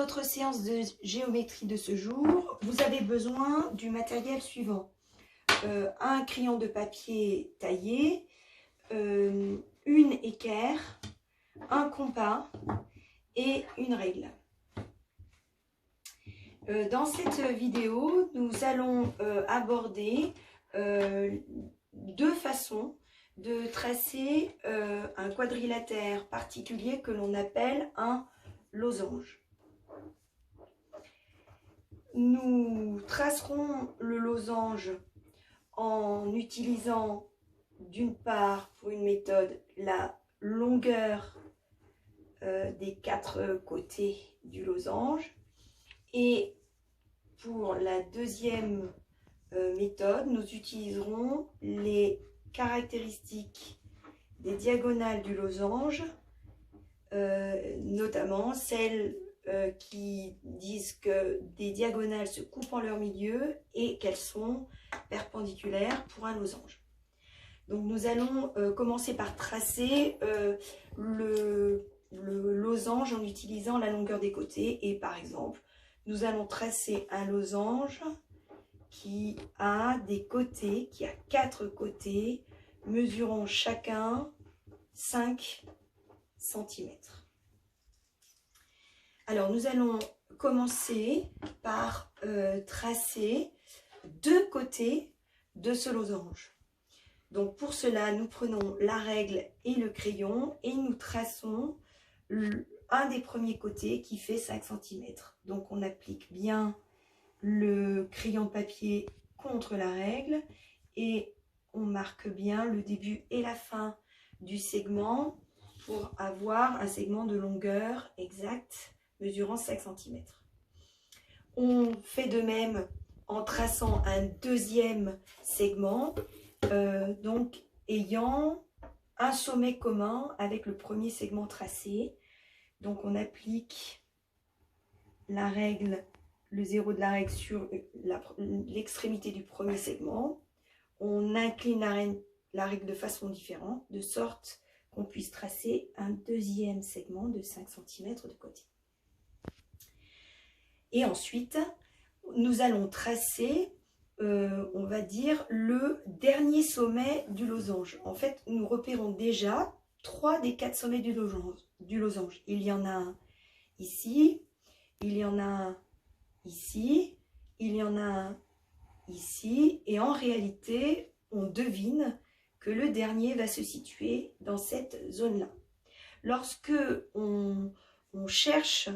votre séance de géométrie de ce jour, vous avez besoin du matériel suivant. Un crayon de papier taillé, une équerre, un compas et une règle. Dans cette vidéo, nous allons aborder deux façons de tracer un quadrilatère particulier que l'on appelle un losange. Nous tracerons le losange en utilisant d'une part, pour une méthode, la longueur des quatre côtés du losange, et pour la deuxième méthode, nous utiliserons les caractéristiques des diagonales du losange, notamment celles qui disent que des diagonales se coupent en leur milieu et qu'elles sont perpendiculaires pour un losange. Donc nous allons commencer par tracer le losange en utilisant la longueur des côtés. Et par exemple, nous allons tracer un losange qui a des côtés, qui a 4 côtés, mesurant chacun 5 cm. Alors nous allons commencer par tracer 2 côtés de ce losange. Donc pour cela, nous prenons la règle et le crayon et nous traçons un des premiers côtés qui fait 5 cm. Donc on applique bien le crayon de papier contre la règle et on marque bien le début et la fin du segment pour avoir un segment de longueur exacte mesurant 5 cm. On fait de même en traçant un deuxième segment, donc ayant un sommet commun avec le premier segment tracé. Donc on applique la règle, le zéro de la règle sur l'extrémité du premier segment. On incline la règle de façon différente, de sorte qu'on puisse tracer un deuxième segment de 5 cm de côté. Et ensuite, nous allons tracer, on va dire, le dernier sommet du losange. En fait, nous repérons déjà 3 des 4 sommets du losange. Il y en a un ici, il y en a un ici, il y en a un ici. Et en réalité, on devine que le dernier va se situer dans cette zone-là. Lorsque on cherche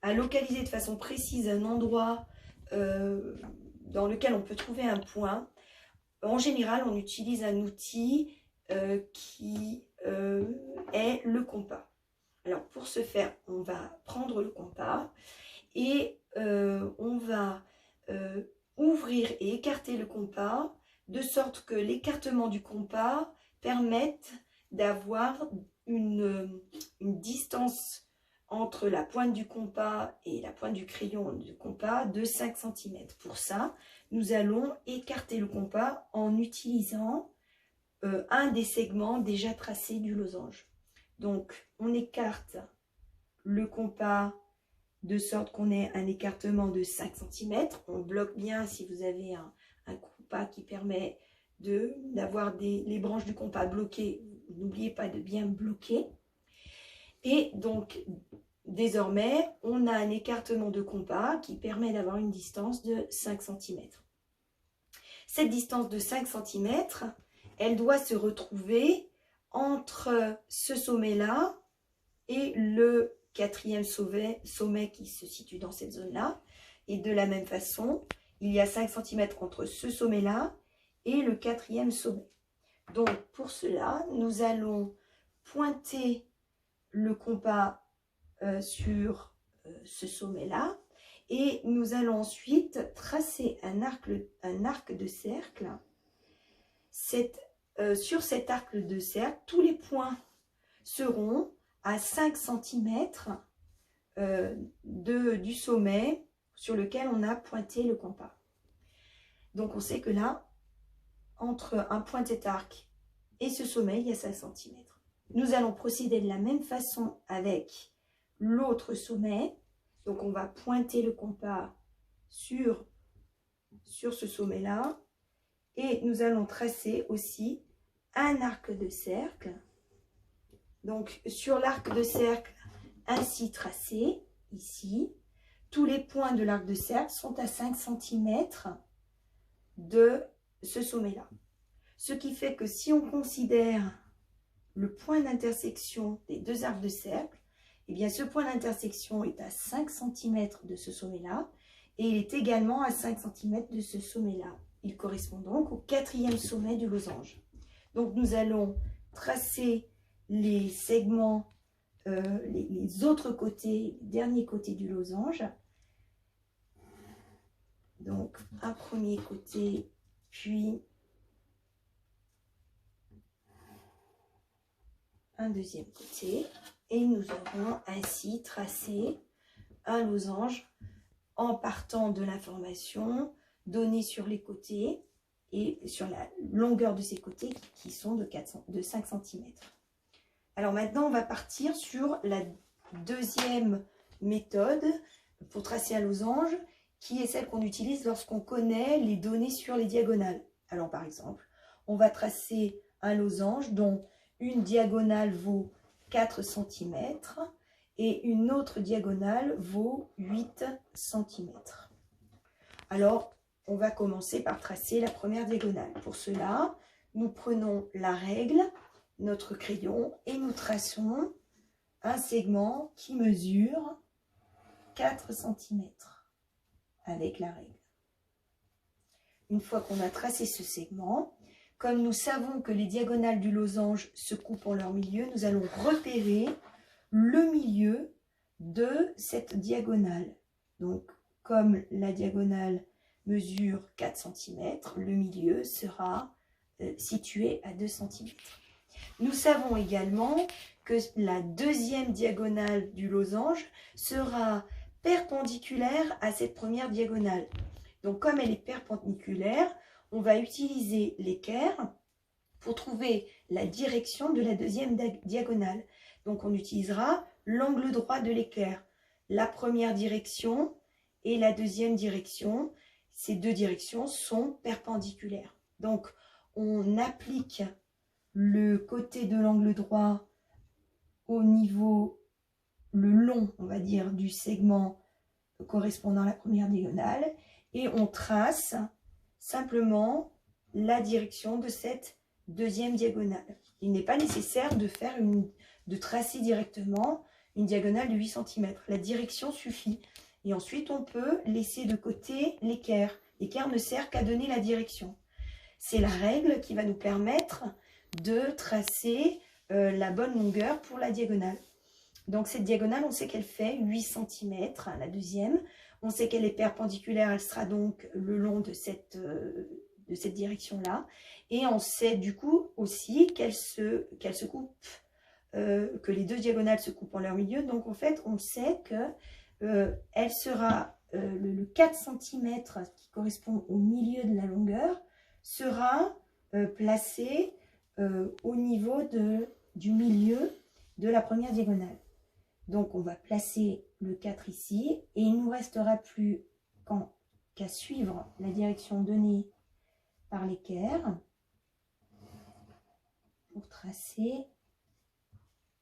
à localiser de façon précise un endroit dans lequel on peut trouver un point, en général, on utilise un outil qui est le compas. Alors, pour ce faire, on va prendre le compas et on va ouvrir et écarter le compas de sorte que l'écartement du compas permette d'avoir une distance entre la pointe du compas et la pointe du crayon du compas de 5 cm. Pour ça, nous allons écarter le compas en utilisant un des segments déjà tracés du losange. Donc, on écarte le compas de sorte qu'on ait un écartement de 5 cm. On bloque bien si vous avez un compas qui permet d'avoir les branches du compas bloquées. N'oubliez pas de bien bloquer. Et donc, désormais, on a un écartement de compas qui permet d'avoir une distance de 5 cm. Cette distance de 5 cm, elle doit se retrouver entre ce sommet-là et le 4e sommet qui se situe dans cette zone-là. Et de la même façon, il y a 5 cm entre ce sommet-là et le 4e sommet. Donc, pour cela, nous allons pointer le compas sur ce sommet-là et nous allons ensuite tracer un arc de cercle. Sur cet arc de cercle, tous les points seront à 5 cm du sommet sur lequel on a pointé le compas. Donc on sait que là, entre un pointet arc et ce sommet, il y a 5 cm. Nous allons procéder de la même façon avec l'autre sommet. Donc on va pointer le compas sur ce sommet-là et nous allons tracer aussi un arc de cercle. Donc sur l'arc de cercle ainsi tracé, ici, tous les points de l'arc de cercle sont à 5 cm de ce sommet-là. Ce qui fait que si on considère le point d'intersection des deux arcs de cercle, eh bien ce point d'intersection est à 5 cm de ce sommet-là et il est également à 5 cm de ce sommet-là. Il correspond donc au 4e sommet du losange. Donc nous allons tracer les segments, les autres côtés, les derniers côtés du losange. Donc un premier côté, puis un deuxième côté. Et nous aurons ainsi tracé un losange en partant de l'information donnée sur les côtés et sur la longueur de ces côtés qui sont de 5 cm. Alors maintenant, on va partir sur la deuxième méthode pour tracer un losange, qui est celle qu'on utilise lorsqu'on connaît les données sur les diagonales. Alors par exemple, on va tracer un losange dont une diagonale vaut 4 cm et une autre diagonale vaut 8 cm. Alors, on va commencer par tracer la première diagonale. Pour cela, nous prenons la règle, notre crayon, et nous traçons un segment qui mesure 4 cm avec la règle. Une fois qu'on a tracé ce segment, comme nous savons que les diagonales du losange se coupent en leur milieu, nous allons repérer le milieu de cette diagonale. Donc, comme la diagonale mesure 4 cm, le milieu sera situé à 2 cm. Nous savons également que la deuxième diagonale du losange sera perpendiculaire à cette première diagonale. Donc, comme elle est perpendiculaire, on va utiliser l'équerre pour trouver la direction de la deuxième diagonale. Donc, on utilisera l'angle droit de l'équerre. La première direction et la deuxième direction, ces deux directions sont perpendiculaires. Donc, on applique le côté de l'angle droit au niveau, le long, on va dire, du segment correspondant à la première diagonale et on trace simplement la direction de cette deuxième diagonale. Il n'est pas nécessaire de tracer directement une diagonale de 8 cm. La direction suffit. Et ensuite, on peut laisser de côté l'équerre. L'équerre ne sert qu'à donner la direction. C'est la règle qui va nous permettre de tracer la bonne longueur pour la diagonale. Donc cette diagonale, on sait qu'elle fait 8 cm, la deuxième. On sait qu'elle est perpendiculaire, elle sera donc le long de cette direction-là. Et on sait du coup aussi qu'elle se coupe, que les deux diagonales se coupent en leur milieu. Donc en fait, on sait que elle sera, le 4 cm qui correspond au milieu de la longueur, sera placé au niveau du milieu de la première diagonale. Donc on va placer le 4 ici et il ne nous restera plus qu'à suivre la direction donnée par l'équerre pour tracer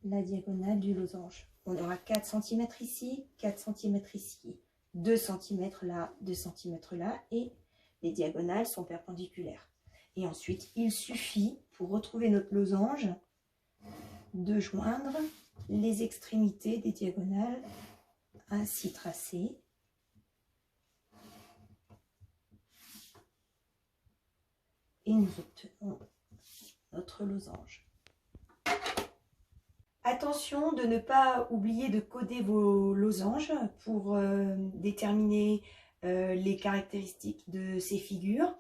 la diagonale du losange. On aura 4 cm ici, 4 cm ici, 2 cm là, 2 cm là et les diagonales sont perpendiculaires. Et ensuite, il suffit pour retrouver notre losange de joindre les extrémités des diagonales ainsi tracées. Et nous obtenons notre losange. Attention de ne pas oublier de coder vos losanges pour déterminer les caractéristiques de ces figures,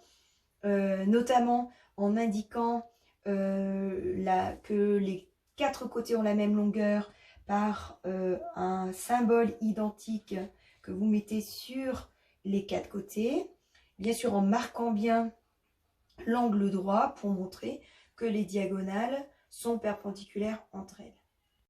notamment en indiquant que les 4 côtés ont la même longueur par un symbole identique que vous mettez sur les 4 côtés, bien sûr en marquant bien l'angle droit pour montrer que les diagonales sont perpendiculaires entre elles.